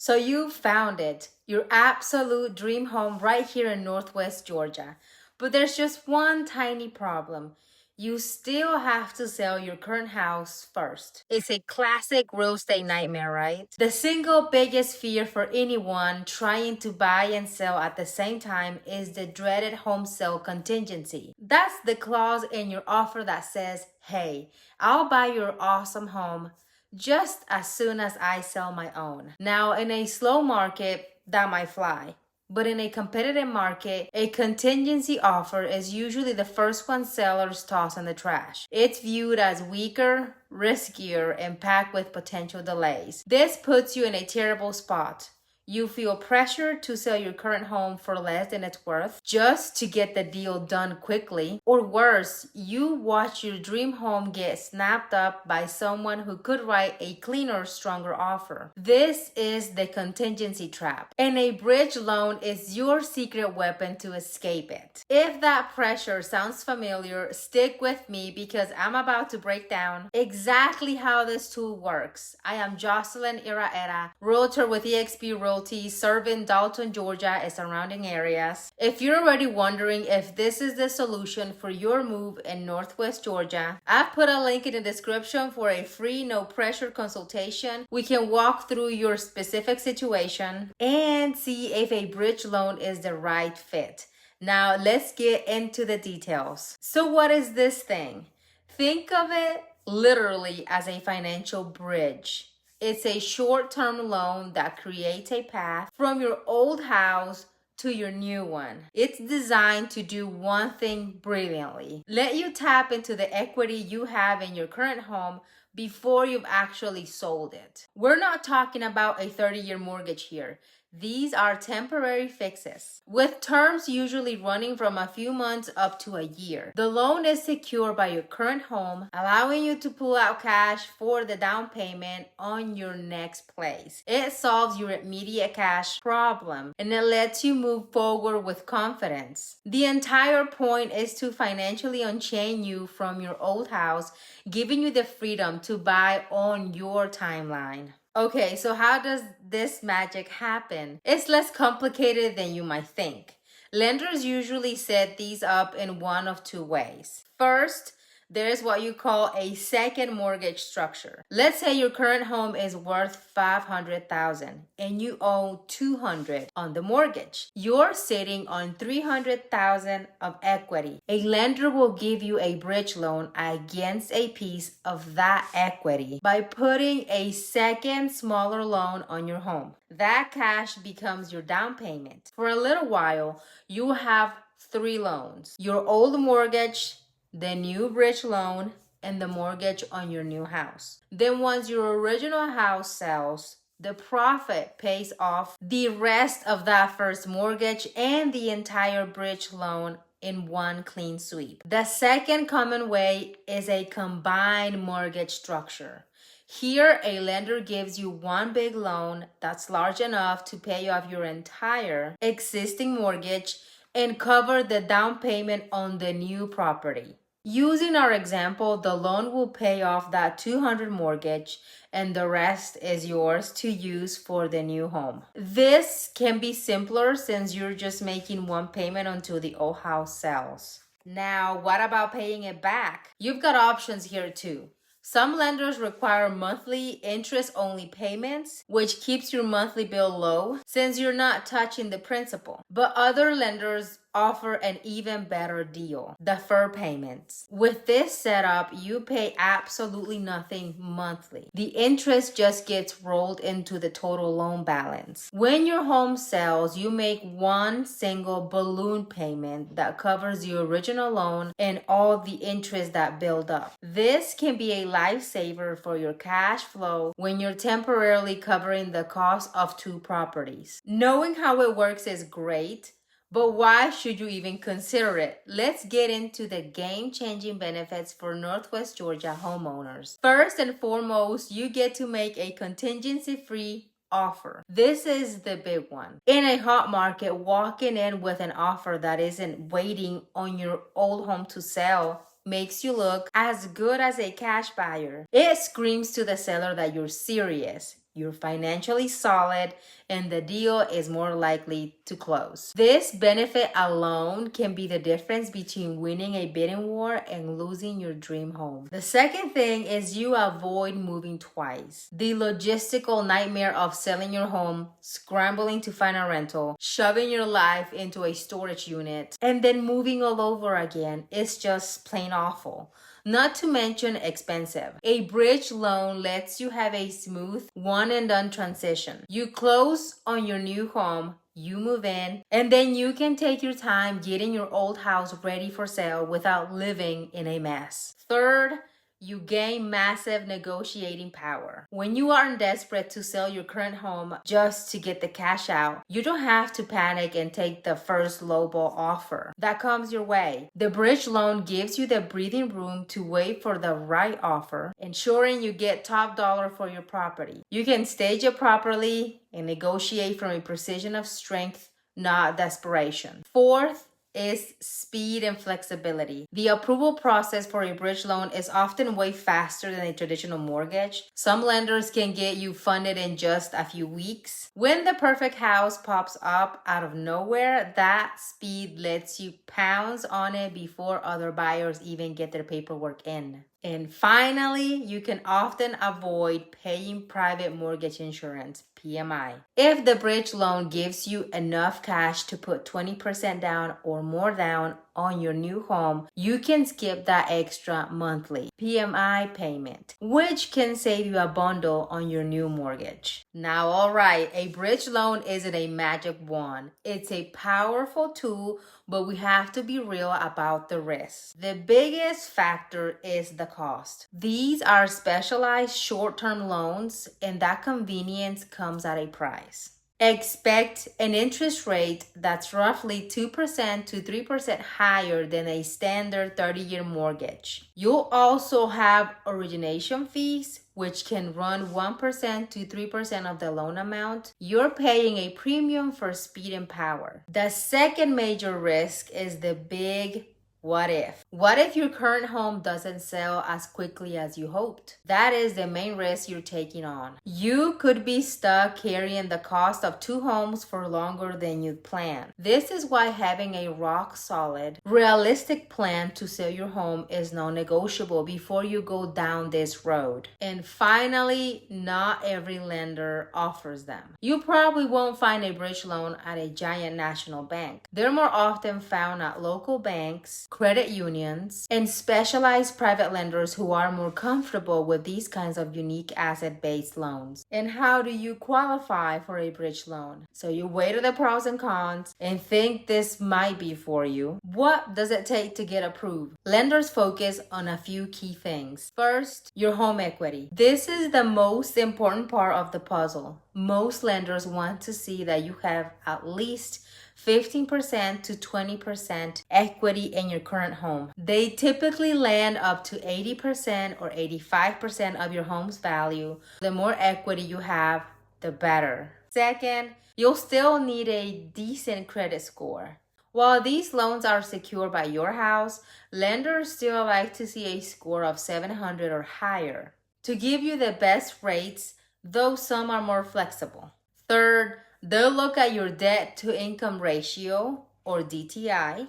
So you found it, your absolute dream home right here in Northwest Georgia. But there's just one tiny problem. You still have to sell your current house first. It's a classic real estate nightmare, right? The single biggest fear for anyone trying to buy and sell at the same time is the dreaded home sale contingency. That's the clause in your offer that says, hey, I'll buy your awesome home just as soon as I sell my own. Now, in a slow market, that might fly. But in a competitive market, a contingency offer is usually the first one sellers toss in the trash. It's viewed as weaker, riskier, and packed with potential delays. This puts you in a terrible spot. You feel pressured to sell your current home for less than it's worth just to get the deal done quickly. Or worse, you watch your dream home get snapped up by someone who could write a cleaner, stronger offer. This is the contingency trap, and a bridge loan is your secret weapon to escape it. If that pressure sounds familiar, stick with me because I'm about to break down exactly how this tool works. I am Josselin Iraheta, realtor with eXp Realty, serving Dalton, Georgia and surrounding areas. If you're already wondering if this is the solution for your move in Northwest Georgia, I've put a link in the description for a free no pressure consultation. We can walk through your specific situation and see if a bridge loan is the right fit. Now let's get into the details. So what is this thing? Think of it literally as a financial bridge. It's a short-term loan that creates a path from your old house to your new one. It's designed to do one thing brilliantly. Let you tap into the equity you have in your current home before you've actually sold it. We're not talking about a 30-year mortgage here. These are temporary fixes, with terms usually running from a few months up to a year. The loan is secured by your current home, allowing you to pull out cash for the down payment on your next place. It solves your immediate cash problem, and it lets you move forward with confidence. The entire point is to financially unchain you from your old house, giving you the freedom to buy on your timeline. Okay, so how does this magic happen? It's less complicated than you might think. Lenders usually set these up in one of two ways. First, there's what you call a second mortgage structure. Let's say your current home is worth $500,000 and you owe $200,000 on the mortgage. You're sitting on $300,000 of equity. A lender will give you a bridge loan against a piece of that equity by putting a second smaller loan on your home. That cash becomes your down payment. For a little while, you have three loans: your old mortgage, the new bridge loan, and the mortgage on your new house. Then once your original house sells, the profit pays off the rest of that first mortgage and the entire bridge loan in one clean sweep. The second common way is a combined mortgage structure. Here, a lender gives you one big loan that's large enough to pay off your entire existing mortgage and cover the down payment on the new property. Using our example, the loan will pay off that $200,000 mortgage and the rest is yours to use for the new home. This can be simpler since you're just making one payment until the old house sells. Now, what about paying it back? You've got options here too. Some lenders require monthly interest-only payments, which keeps your monthly bill low since you're not touching the principal. But other lenders offer an even better deal: defer payments. With this setup, you pay absolutely nothing monthly. The interest just gets rolled into the total loan balance. When your home sells, you make one single balloon payment that covers the original loan and all the interest that build up. This can be a lifesaver for your cash flow when you're temporarily covering the cost of two properties. Knowing how it works is great, but why should you even consider it? Let's get into the game-changing benefits for Northwest Georgia homeowners. First and foremost, you get to make a contingency-free offer. This is the big one. In a hot market, walking in with an offer that isn't waiting on your old home to sell makes you look as good as a cash buyer. It screams to the seller that you're serious. you're financially solid, and the deal is more likely to close. This benefit alone can be the difference between winning a bidding war and losing your dream home. The second thing is you avoid moving twice. The logistical nightmare of selling your home, scrambling to find a rental, shoving your life into a storage unit, and then moving all over again is just plain awful. Not to mention expensive. A bridge loan lets you have a smooth, one and done transition. You close on your new home, you move in, and then you can take your time getting your old house ready for sale without living in a mess. Third, you gain massive negotiating power. When you aren't desperate to sell your current home just to get the cash out, you don't have to panic and take the first lowball offer that comes your way. The bridge loan gives you the breathing room to wait for the right offer, ensuring you get top dollar for your property. You can stage it properly and negotiate from a position of strength, not desperation. Fourth, is speed and flexibility. The approval process for a bridge loan is often way faster than a traditional mortgage. Some lenders can get you funded in just a few weeks. When the perfect house pops up out of nowhere, that speed lets you pounce on it before other buyers even get their paperwork in. And finally, you can often avoid paying private mortgage insurance, PMI. If the bridge loan gives you enough cash to put 20% down or more down on your new home, you can skip that extra monthly PMI payment, which can save you a bundle on your new mortgage. Now, all right, a bridge loan isn't a magic wand. It's a powerful tool, but we have to be real about the risks. The biggest factor is the cost. These are specialized short-term loans, and that convenience comes at a price. Expect an interest rate that's roughly 2% to 3% higher than a standard 30-year mortgage. You'll also have origination fees, which can run 1% to 3% of the loan amount. You're paying a premium for speed and power. The second major risk is the big what if. What if your current home doesn't sell as quickly as you hoped? That is the main risk you're taking on. You could be stuck carrying the cost of two homes for longer than you'd planned. This is why having a rock solid, realistic plan to sell your home is non-negotiable before you go down this road. And finally, not every lender offers them. You probably won't find a bridge loan at a giant national bank. They're more often found at local banks, credit unions, and specialized private lenders who are more comfortable with these kinds of unique asset-based loans. And how do you qualify for a bridge loan? So you weigh the pros and cons and think this might be for you. What does it take to get approved? Lenders focus on a few key things. First, your home equity. This is the most important part of the puzzle. Most lenders want to see that you have at least 15% to 20% equity in your current home. They typically land up to 80% or 85% of your home's value. The more equity you have, the better. Second, you'll still need a decent credit score. While these loans are secured by your house, lenders still like to see a score of 700 or higher to give you the best rates, though some are more flexible. Third, they'll look at your debt to income ratio, or DTI.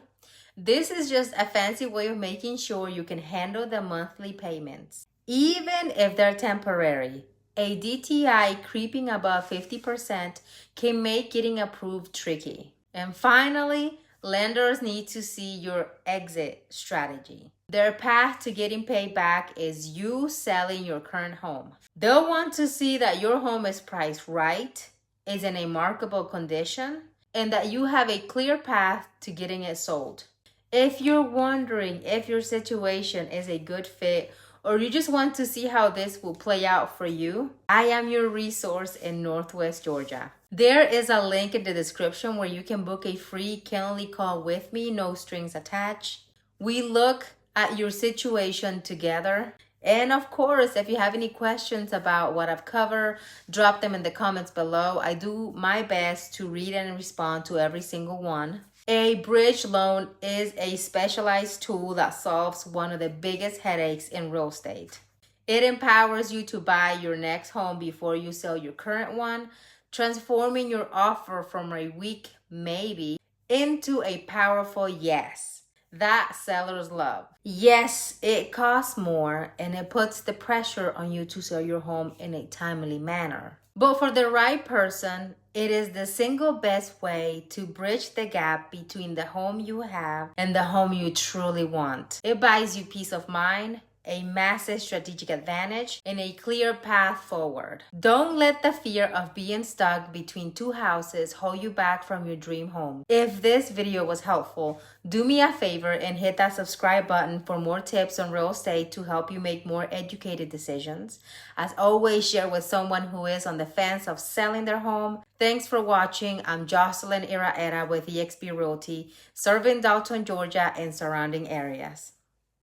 This is just a fancy way of making sure you can handle the monthly payments. Even if they're temporary, a DTI creeping above 50% can make getting approved tricky. And finally, lenders need to see your exit strategy. Their path to getting paid back is you selling your current home. They'll want to see that your home is priced right, is in a marketable condition, and that you have a clear path to getting it sold. If you're wondering if your situation is a good fit or you just want to see how this will play out for you, I am your resource in Northwest Georgia. There is a link in the description where you can book a free Calendly call with me, no strings attached. We look at your situation together. And of course, if you have any questions about what I've covered, drop them in the comments below. I do my best to read and respond to every single one. A bridge loan is a specialized tool that solves one of the biggest headaches in real estate. It empowers you to buy your next home before you sell your current one, transforming your offer from a weak maybe into a powerful yes that sellers love. Yes, it costs more and it puts the pressure on you to sell your home in a timely manner. But for the right person, it is the single best way to bridge the gap between the home you have and the home you truly want. It buys you peace of mind, a massive strategic advantage, and a clear path forward. Don't let the fear of being stuck between two houses hold you back from your dream home. If this video was helpful, do me a favor and hit that subscribe button for more tips on real estate to help you make more educated decisions. As always, share with someone who is on the fence of selling their home. Thanks for watching. I'm Josselin Iraheta with eXp Realty, serving Dalton, Georgia and surrounding areas.